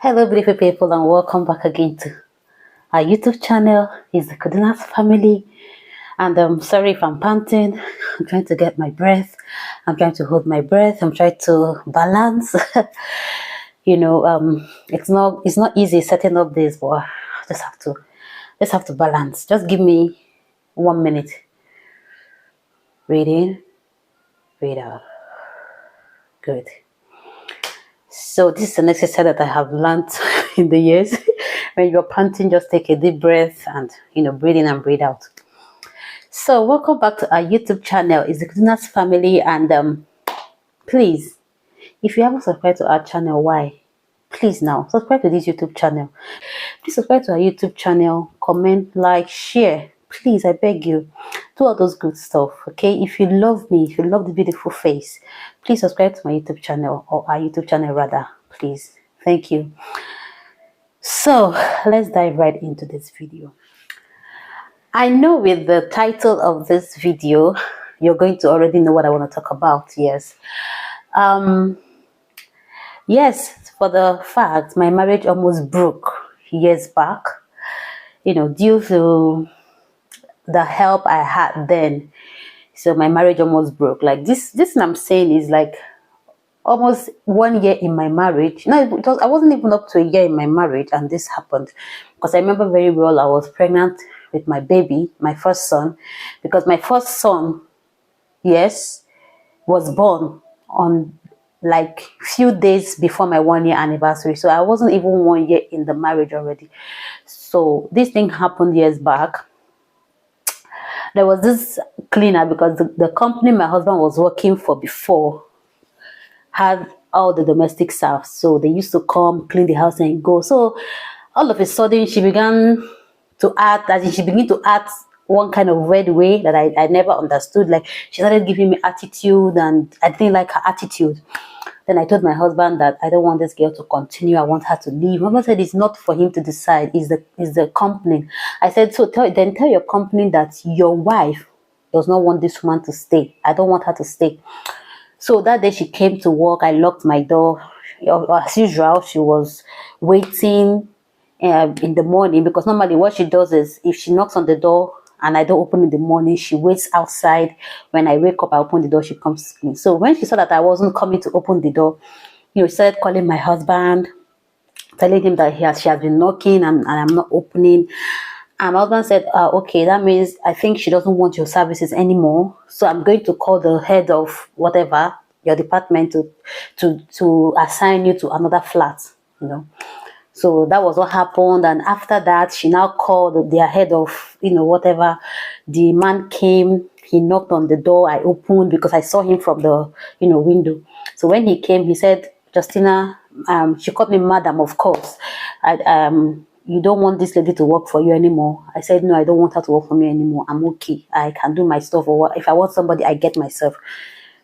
Hello beautiful people and welcome back again to our YouTube channel. It's the Kudinas family, and I'm sorry if I'm panting. I'm trying to get my breath. I'm trying to hold my breath. I'm trying to balance. It's not easy setting up this, but I just have to balance. Just give me 1 minute. Breathe in, breathe out. Good. So this is an exercise that I have learned in the years. When you're panting, just take a deep breath and breathe in and breathe out. So welcome back to our YouTube channel. It's the Kudinas family, and please, if you haven't subscribed to our channel, why? Please now subscribe to this YouTube channel. Please subscribe to our YouTube channel, comment, like, share. Please, I beg you, do all those good stuff. Okay, if you love me, if you love the beautiful face, please subscribe to my YouTube channel, or our YouTube channel rather. Please, thank you. So let's dive right into this video. I know with the title of this video, you're going to already know what I want to talk about. Yes. Yes, for the fact my marriage almost broke years back, due to the help I had then. So my marriage almost broke. Like this thing I'm saying is like almost 1 year in my marriage. No, I wasn't even up to a year in my marriage, and this happened. Because I remember very well, I was pregnant with my baby, my first son, because my first son, yes, was born on like few days before my 1 year anniversary. So I wasn't even 1 year in the marriage already. So this thing happened years back. There was this cleaner, because the company my husband was working for before had all the domestic staff. So they used to come clean the house and go. So all of a sudden she began to act, as in she began to act one kind of weird way that I never understood. Like she started giving me attitude, and I didn't like her attitude. Then I told my husband that I don't want this girl to continue. I want her to leave. My husband said it's not for him to decide. It's the company. I said, so tell your company that your wife does not want this woman to stay. I don't want her to stay. So that day she came to work. I locked my door. As usual, she was waiting in the morning, because normally what she does is if she knocks on the door and I don't open in the morning, she waits outside. When I wake up, I open the door, she comes to me. So when she saw that I wasn't coming to open the door, she started calling my husband, telling him that she has been knocking and I'm not opening. And my husband said, okay, that means I think she doesn't want your services anymore. So I'm going to call the head of whatever, your department, to assign you to another flat, So that was what happened. And after that, she now called their head of, whatever. The man came, he knocked on the door. I opened because I saw him from the, window. So when he came, he said, Justina, she called me madam, of course. You don't want this lady to work for you anymore. I said, no, I don't want her to work for me anymore. I'm okay. I can do my stuff. Or if I want somebody, I get myself.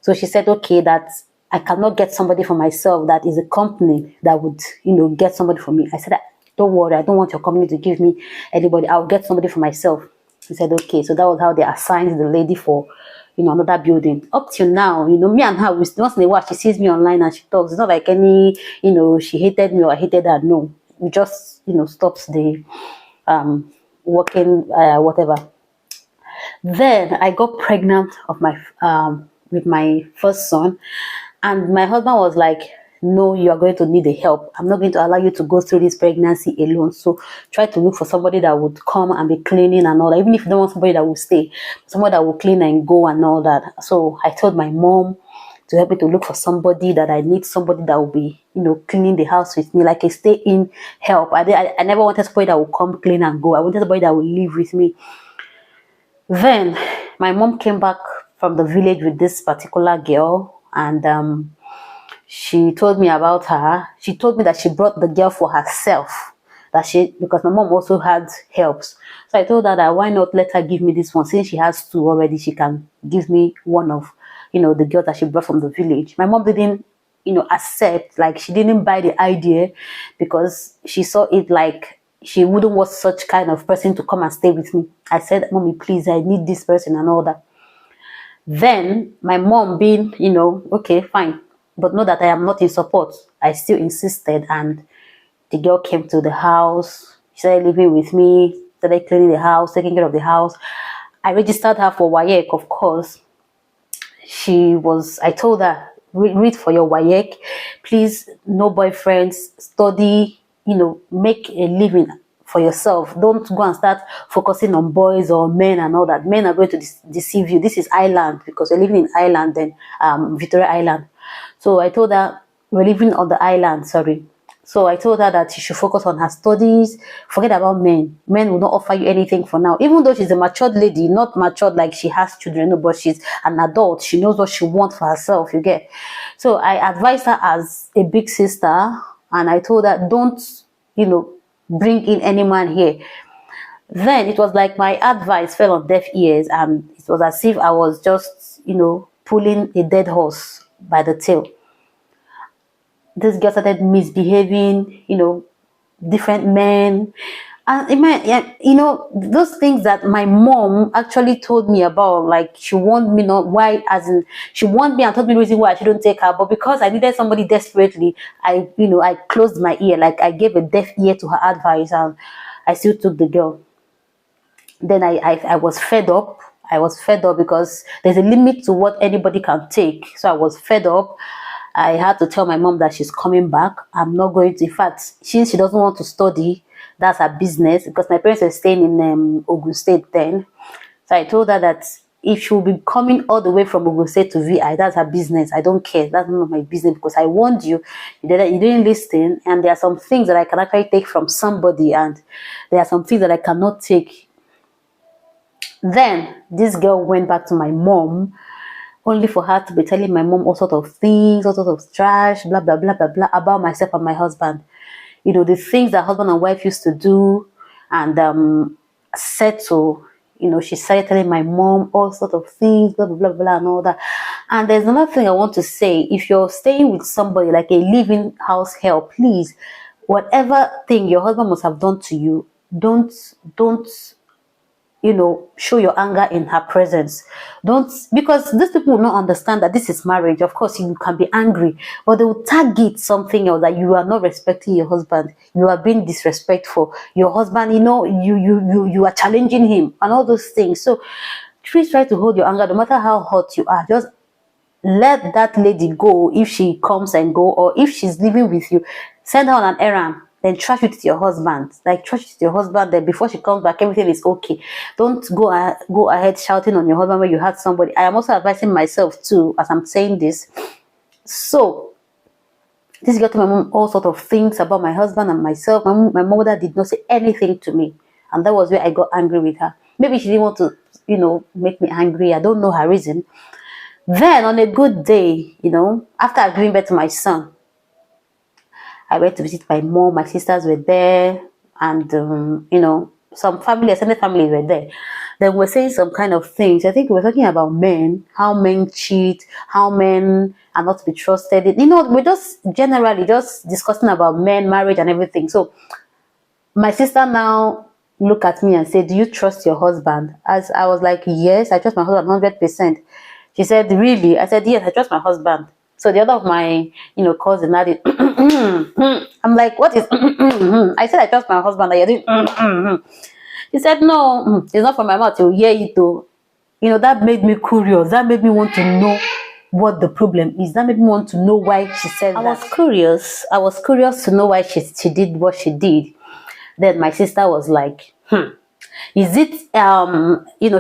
So she said, okay, that I cannot get somebody for myself. That is a company that would, get somebody for me. I said, don't worry. I don't want your company to give me anybody. I'll get somebody for myself. He said, okay. So that was how they assigned the lady for, another building. Up till now, me and her, once in a while, she sees me online and she talks. It's not like any, she hated me or I hated her. No. We just, stops the working, whatever. Then I got pregnant with my first son, and my husband was like, no, you are going to need the help. I'm not going to allow you to go through this pregnancy alone. So try to look for somebody that would come and be cleaning and all that. Even if you don't want somebody that will stay, somebody that will clean and go and all that. So I told my mom to help me to look for somebody, that I need somebody that will be, cleaning the house with me, like a stay-in help. I never wanted somebody that will come clean and go. I wanted somebody that will live with me. Then my mom came back from the village with this particular girl, and she told me about her. She told me that she brought the girl for herself, because my mom also had helps. So I told her that why not let her give me this one, since she has two already. She can give me one of the girl that she brought from the village. My mom didn't accept, like she didn't buy the idea, because she saw it like she wouldn't want such kind of person to come and stay with me. I said, Mommy, please, I need this person and all that. Then my mom being, okay, fine, but know that I am not in support. I still insisted, and The girl came to the house. She started living with me, started cleaning the house, taking care of the house. I registered her for WAEC, of course. I told her, read for your WAEC. Please, no boyfriends, study, make a living for yourself. Don't go and start focusing on boys or men and all that. Men are going to deceive you. This is Ireland, because we're living in Ireland, then Victoria Island. So I told her, we're living on the island, sorry. So I told her that she should focus on her studies, forget about men. Men will not offer you anything for now. Even though she's a matured lady, not matured like she has children, no, but she's an adult. She knows what she wants for herself, you get. So I advised her as a big sister, and I told her, don't, bring in any man here. Then it was like my advice fell on deaf ears, and it was as if I was just, pulling a dead horse by the tail. This girl started misbehaving, different men. And those things that my mom actually told me about, like she warned me not why, as in she warned me and told me the reason why I shouldn't take her, but because I needed somebody desperately, I closed my ear, like I gave a deaf ear to her advice, and I still took the girl. Then I was fed up. I was fed up because there's a limit to what anybody can take. So I was fed up. I had to tell my mom that she's coming back. I'm not going to. In fact, since she doesn't want to study, that's her business, because my parents were staying in Ogun State then. So I told her that if she will be coming all the way from Ogun State to VI, that's her business. I don't care. That's none of my business, because I warned you. You didn't listen. And there are some things that I can actually take from somebody, and there are some things that I cannot take. Then this girl went back to my mom, only for her to be telling my mom all sorts of things, all sorts of trash, blah, blah, blah, blah, blah, about myself and my husband. The things that husband and wife used to do and settle. She started telling my mom all sorts of things, blah, blah, blah, blah, and all that. And there's another thing I want to say. If you're staying with somebody like a living house help, please, whatever thing your husband must have done to you, don't show your anger in her presence. Don't, because these people will not understand that this is marriage. Of course, you can be angry, but they will target something else, that you are not respecting your husband. You are being disrespectful. Your husband, you are challenging him and all those things. So please try to hold your anger, no matter how hot you are. Just let that lady go if she comes and go, or if she's living with you, send her on an errand. Then trash it to your husband. Like, trash it to your husband. Then before she comes back, everything is okay. Don't go ahead shouting on your husband when you hurt somebody. I am also advising myself too, as I'm saying this. So this girl told my mom all sorts of things about my husband and myself. My mother did not say anything to me, and that was where I got angry with her. Maybe she didn't want to, make me angry. I don't know her reason. Then on a good day, after I've given birth to my son, I went to visit my mom. My sisters were there, and some extended families were there. Then we're saying some kind of things. I think we were talking about men, how men cheat, how men are not to be trusted. We're just generally just discussing about men, marriage, and everything. So my sister now looked at me and said, "Do you trust your husband?" As I was like, "Yes, I trust my husband 100%." She said, "Really?" I said, "Yes, I trust my husband." So the other of my, cousin added, I'm like, "What is?" I said, "I trust my husband." That you're doing. He said, "No, it's not from my mouth. You'll hear it though." That made me curious. That made me want to know what the problem is. That made me want to know why she said that. I was curious to know why she did what she did. Then my sister was like, "Is it?"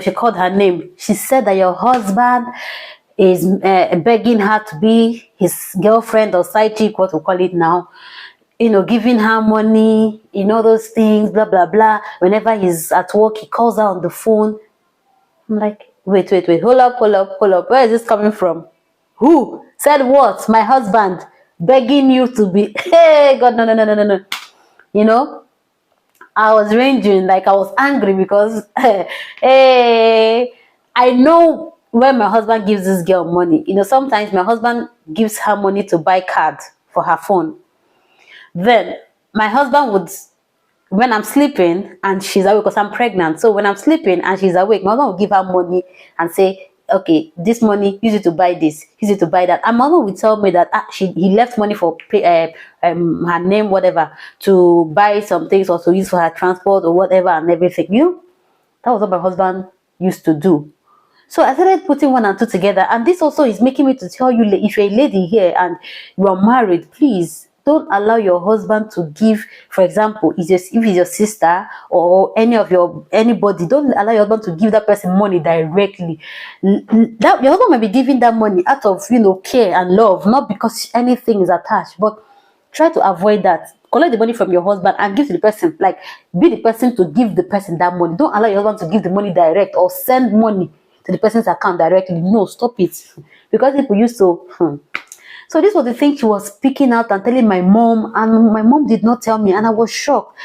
She called her name. She said that your husband is begging her to be his girlfriend or side chick, what we call it now, giving her money, those things, blah, blah, blah. Whenever he's at work, he calls her on the phone. I'm like, wait, hold up. Where is this coming from? Who said what? My husband begging you to be, hey, God, no. I was raging, like I was angry because, hey, I know when my husband gives this girl money, sometimes my husband gives her money to buy cards for her phone. Then my husband would, when I'm sleeping and she's awake, because I'm pregnant, so when I'm sleeping and she's awake, my husband will give her money and say, okay, this money, use it to buy this, use it to buy that. And my mom would tell me that he left money for her name, whatever, to buy some things or to use for her transport or whatever and everything. That was what my husband used to do. So I started putting one and two together, and this also is making me to tell you, if you're a lady here and you are married, please don't allow your husband to give, for example, if it's your sister or anybody, don't allow your husband to give that person money directly. That your husband might be giving that money out of care and love, not because anything is attached, but try to avoid that. Collect the money from your husband and give to the person. Like, be the person to give the person that money. Don't allow your husband to give the money direct or send money to the person's account directly. No, stop it. Because people used to. So this was the thing she was speaking out and telling my mom, and my mom did not tell me, and I was shocked.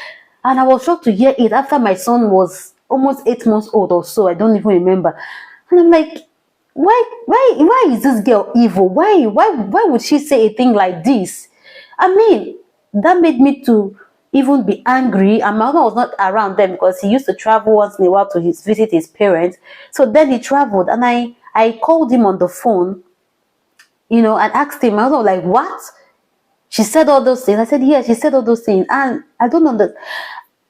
And I was shocked to hear it after my son was almost 8 months old or so. I don't even remember. And I'm like, why is this girl evil? Why would she say a thing like this? I mean, that made me to even be angry. And my husband was not around then because he used to travel once in a while to visit his parents. So then he traveled, and I called him on the phone, and asked him. I was like, what? She said all those things. I said, yeah, she said all those things. And I don't know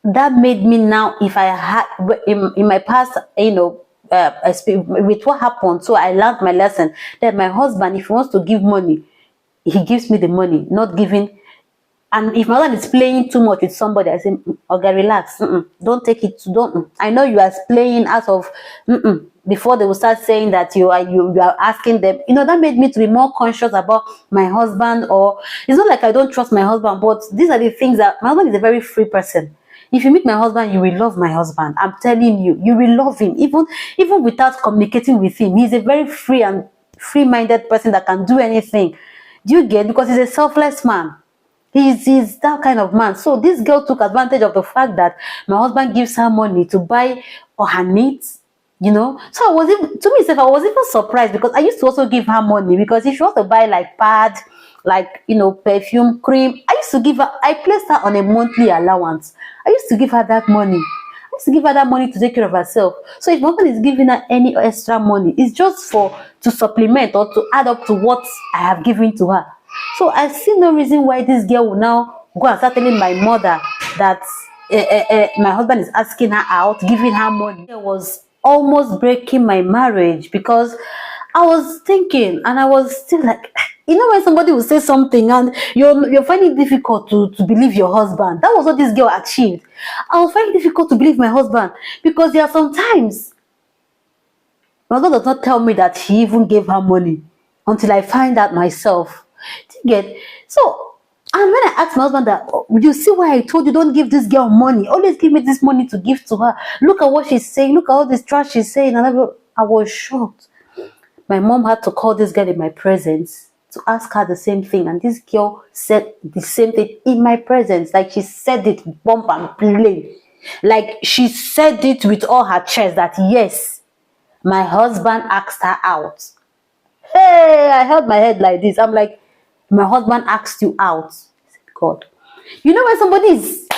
that made me now, if I had in my past, with what happened. So I learned my lesson that my husband, if he wants to give money, he gives me the money, not giving. And if my husband is playing too much with somebody, I say, okay, relax. Don't take it. Don't. I know you are playing out of. Before they will start saying that you are asking them. That made me to be more conscious about my husband. Or it's not like I don't trust my husband, but these are the things that my husband is a very free person. If you meet my husband, you will love my husband. I'm telling you, you will love him even without communicating with him. He's a very free and free-minded person that can do anything. Do you get? Because he's a selfless man. He's that kind of man. So this girl took advantage of the fact that my husband gives her money to buy her needs, So I was even surprised, because I used to also give her money, because if she wants to buy like pad, like perfume, cream, I placed her on a monthly allowance. I used to give her that money. I used to give her that money to take care of herself. So if my husband is giving her any extra money, it's just to supplement or to add up to what I have given to her. So I see no reason why this girl will now go and start telling my mother that my husband is asking her out, giving her money. It was almost breaking my marriage, because I was thinking, and I was still like, when somebody will say something and you're finding it difficult to believe your husband. That was what this girl achieved. I was finding it difficult to believe my husband, because there are sometimes my husband does not tell me that he even gave her money until I find out myself. So, and when I asked my husband that, you see why I told you don't give this girl money, always give me this money to give to her, look at what she's saying, look at all this trash she's saying, and I was shocked. My mom had to call this girl in my presence to ask her the same thing, and this girl said the same thing in my presence. Like, she said it bump and plain, like she said it with all her chest, that yes, my husband asked her out. Hey, I held my head like this. I'm like, my husband asked you out. I said, God. When somebody is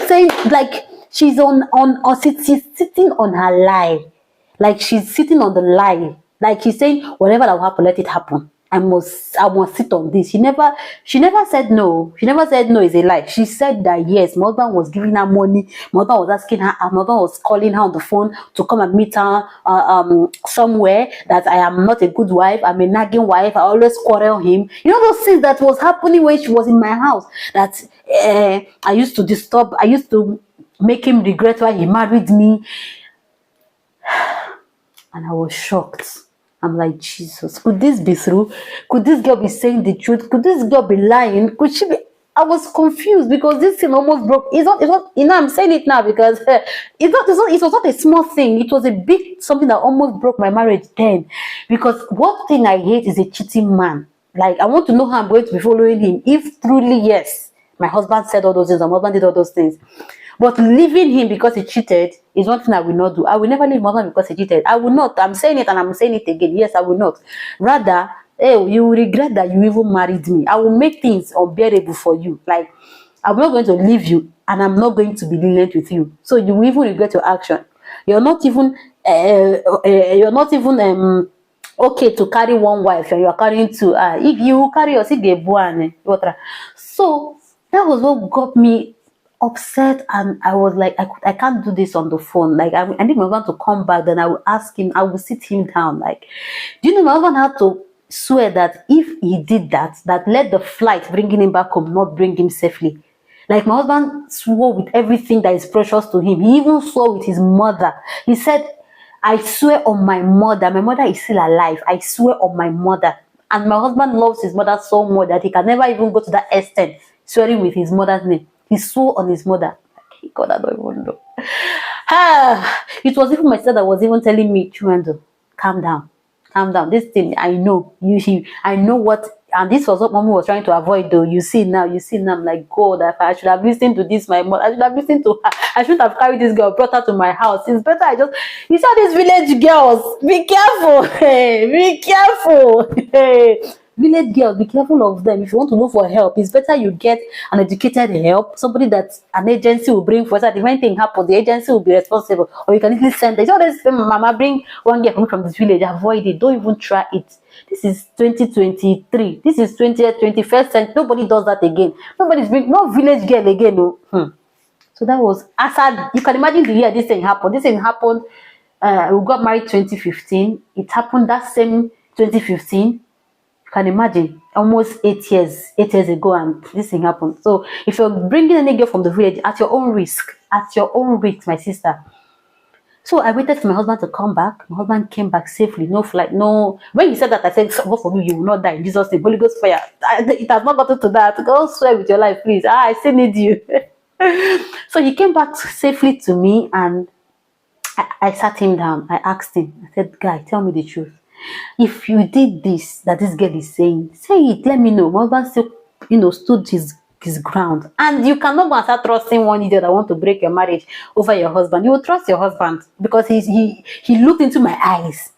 saying, like, she's sitting on her lie. Like, she's sitting on the lie. Like, she's saying, whatever that will happen, let it happen. I must sit on this. She never said no. She never said no is a lie. She said that yes, my husband was giving her money. My husband was asking her, my husband was calling her on the phone to come and meet her somewhere, that I am not a good wife, I'm a nagging wife, I always quarrel him. Those things that was happening when she was in my house, that I used to make him regret why he married me. And I was shocked. I'm like, Jesus, could this be true? Could this girl be saying the truth? Could this girl be lying? Could she be? I was confused, because this thing almost broke. It's not. I'm saying it now because it was not a small thing. It was a big something that almost broke my marriage then. Because one thing I hate is a cheating man. Like, I want to know how I'm going to be following him. If truly, yes, my husband said all those things, my husband did all those things. But leaving him because he cheated is one thing I will not do. I will never leave my husband because he cheated. I will not. I'm saying it and I'm saying it again. Yes, I will not. Rather, you will regret that you even married me. I will make things unbearable for you. Like, I'm not going to leave you, and I'm not going to be lenient with you. So you will even regret your action. You're not even you're not even okay to carry one wife and you're carrying two. If you carry your so that was what got me upset, and I was like, I can't do this on the phone. Like I need my husband to come back, then I will ask him, I will sit him down. Like, do you know my husband had to swear that if he did that, that let the flight bringing him back home not bring him safely. Like my husband swore with everything that is precious to him. He even swore with his mother. He said, I swear on my mother is still alive. I swear on my mother. And my husband loves his mother so much that he can never even go to that extent swearing with his mother's name. He swore on his mother. God, I don't even know. It was even my sister that was even telling me, Chumendo, calm down. Calm down. This thing, I know. I know what, and this was what mommy was trying to avoid though. You see now. I'm like, God, if I should have listened to this, my mother, I should have listened to her. I shouldn't have carried this girl, brought her to my house. It's better you saw these village girls. Be careful. Hey, be careful. Hey. Village girls, be careful of them. If you want to look for help, it's better you get an educated help, somebody that an agency will bring for us. If anything happens, the agency will be responsible, or you can easily send them. So this mama bring one girl from this village, avoid it. Don't even try it. This is 2023. This is 20th, 21st century. Nobody does that again. Nobody's bring no village girl again. No. So that was Assad. You can imagine the year this thing happened. This thing happened. We got married 2015. It happened that same 2015. Can imagine almost 8 years ago, and this thing happened. So if you're bringing any girl from the village, at your own risk, my sister. So I waited for my husband to come back. My husband came back safely, no flight, no. When he said that, I said, God forbid, you will not die in Jesus' name. Holy Ghost fire. It has not gotten to that. Go swear with your life, please. I still need you. So he came back safely to me, and I sat him down. I asked him, I said, guy, tell me the truth. If you did this, that this girl is saying, say it, let me know. My husband still, stood his ground. And you cannot go and start trusting one idiot that want to break your marriage over your husband. You will trust your husband because he looked into my eyes.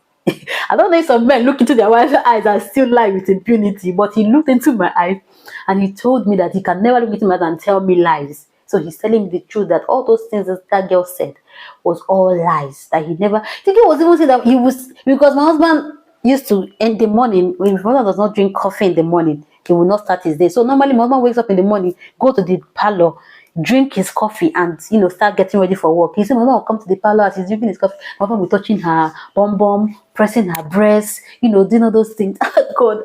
I don't know if some men look into their wife's eyes and still lie with impunity, but he looked into my eyes and he told me that he can never look into my eyes and tell me lies. So he's telling me the truth, that all those things that girl said was all lies. That he never. The girl was even saying that he was, because my husband used to, in the morning, when my husband does not drink coffee in the morning, he will not start his day. So normally my husband wakes up in the morning, go to the parlor, drink his coffee, and start getting ready for work. He said my husband will come to the parlor as he's drinking his coffee. My husband will be touching her bum, pressing her breast, doing all those things. God,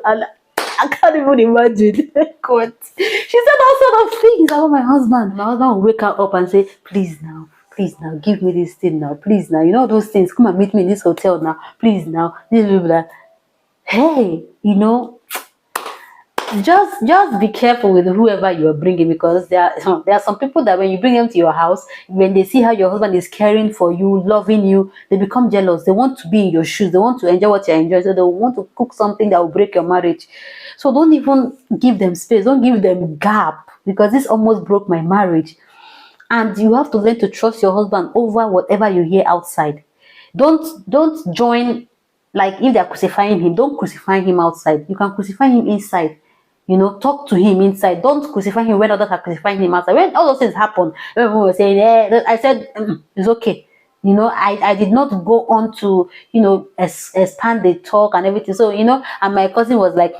I can't even imagine. God. She said all sort of things about my husband. My husband will wake her up and say, please now, give me this thing now. Please now, those things. Come and meet me in this hotel now. Please now. Hey, just be careful with whoever you are bringing, because there are some people that when you bring them to your house, when they see how your husband is caring for you, loving you, they become jealous. They want to be in your shoes. They want to enjoy what you enjoy. So they want to cook something that will break your marriage. So don't even give them space. Don't give them gap, because this almost broke my marriage. And you have to learn to trust your husband over whatever you hear outside. Don't join, like if they're crucifying him, don't crucify him outside. You can crucify him inside. Talk to him inside. Don't crucify him when others are crucifying him outside. When all those things happen, when people were saying, I said, it's okay. I did not go on to, expand the talk and everything. So, and my cousin was like,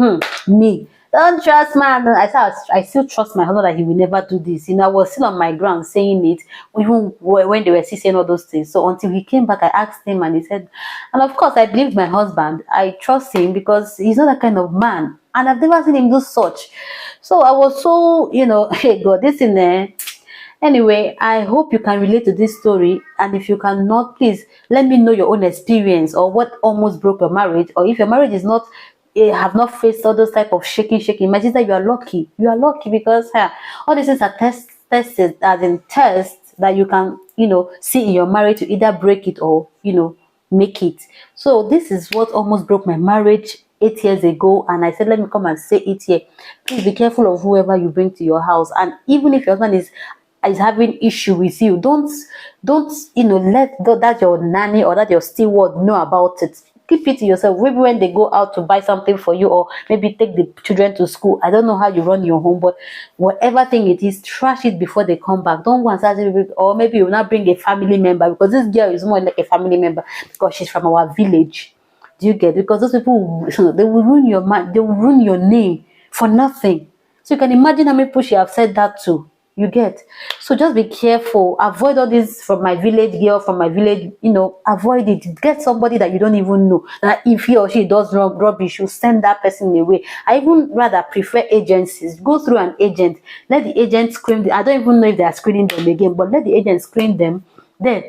me, don't trust man. I said, I still trust my husband that he will never do this. I was still on my ground saying it, even when they were still saying all those things. So until he came back, I asked him and he said, and of course I believe my husband. I trust him because he's not that kind of man. And I've never seen him do such. So I was so, hey God, this in there. Anyway, I hope you can relate to this story. And if you cannot, please let me know your own experience or what almost broke your marriage. Or if your marriage is not, have not faced all those type of shaking. Imagine that you are lucky. You are lucky because all these things are tests that you can, see in your marriage to either break it or, make it. So this is what almost broke my marriage 8 years ago, and I said, let me come and say it here. Please be careful of whoever you bring to your house. And even if your husband is having issue with you, don't let that your nanny or that your steward know about it. keep it to yourself. Maybe when they go out to buy something for you, or maybe take the children to school. I don't know how you run your home, but whatever thing it is, trash it before they come back. Don't go and start it, or maybe you will not bring a family member, because this girl is more like a family member because she's from our village. Do you get it? Because those people, they will ruin your mind, they will ruin your name for nothing. So you can imagine how many people she have said that to. You get? So just be careful. Avoid all this from my village girl, from my village, avoid it. Get somebody that you don't even know. That if he or she does rubbish, you send that person away. I even rather prefer agencies. Go through an agent. Let the agent screen them. I don't even know if they are screening them again, but let the agent screen them. Then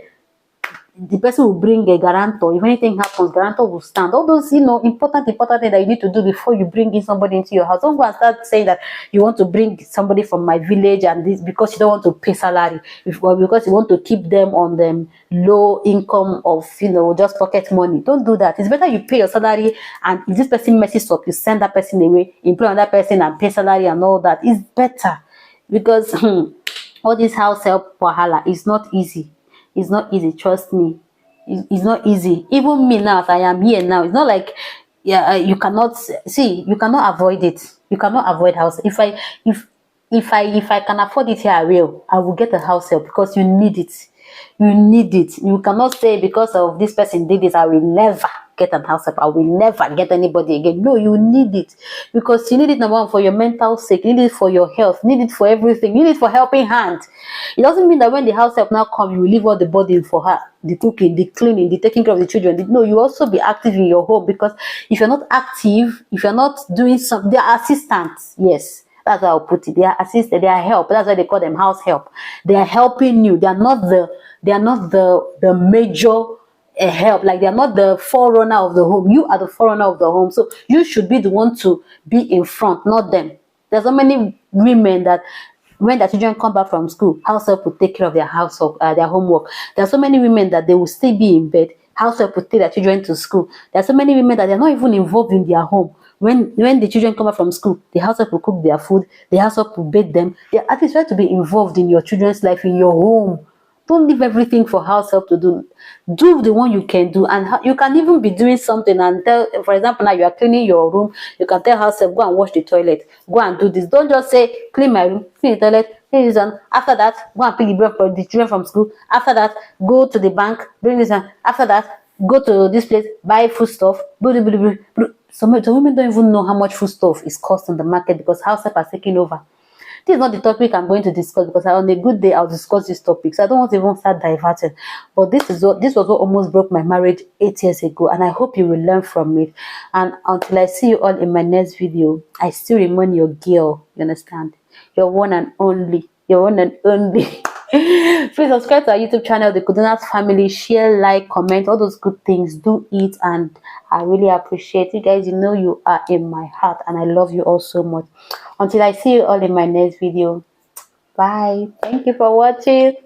the person will bring a guarantor. If anything happens, guarantor will stand. All those, important things that you need to do before you bring in somebody into your house. Don't go and start saying that you want to bring somebody from my village and this because you don't want to pay salary, or because you want to keep them on them low income of, just pocket money. Don't do that. It's better you pay your salary, and if this person messes up, you send that person away, employ another person and pay salary and all that. It's better, because all this house help wahala is not easy. It's not easy, trust me. It's not easy. Even me now, as I am here now, it's not like you cannot see. You cannot avoid it. You cannot avoid house. If I can afford it here, I will get a house help, because you need it. You need it. You cannot say because of this person did this, I will never get an house help. I will never get anybody again. No, you need it, because you need it, number one, for your mental sake. You need it for your health. You need it for everything. You need it for helping hand. It doesn't mean that when the house help now come, you will leave all the burden for her, the cooking, the cleaning, the taking care of the children. No, you also be active in your home, because if you're not active, if you're not doing something, they are assistants. Yes. That's how I'll put it. They are assisted, they are help. That's why they call them house help. They are helping you. They are not the major help. Like, they are not the forerunner of the home. You are the forerunner of the home. So you should be the one to be in front, not them. There's so many women that when their children come back from school, house help will take care of their household, their homework. There are so many women that they will still be in bed. House help will take their children to school. There are so many women that they're not even involved in their home. When the children come back from school, the house help will cook their food, the house help will bathe them. They at least try to be involved in your children's life, in your home. Don't leave everything for house help to do. Do the one you can do, and you can even be doing something and tell, for example, now you are cleaning your room, you can tell house help, go and wash the toilet, go and do this. Don't just say, clean my room, clean the toilet, clean this one. After that, go and pick the children from school. After that, go to the bank, bring this one. After that, go to this place, buy food stuff. Some women don't even know how much food stuff is cost on the market, because house help are taking over. This is not the topic I'm going to discuss, because on a good day I'll discuss this topic. So I don't want to even start diverting. But this was what almost broke my marriage 8 years ago, and I hope you will learn from it. And until I see you all in my next video, I still remain your girl. You understand? Your one and only. Your one and only. Please subscribe to our YouTube channel, The Kudunas Family. Share, like, comment, all those good things. Do it, and I really appreciate you guys. You know you are in my heart, and I love you all so much. Until I see you all in my next video. Bye. Thank you for watching.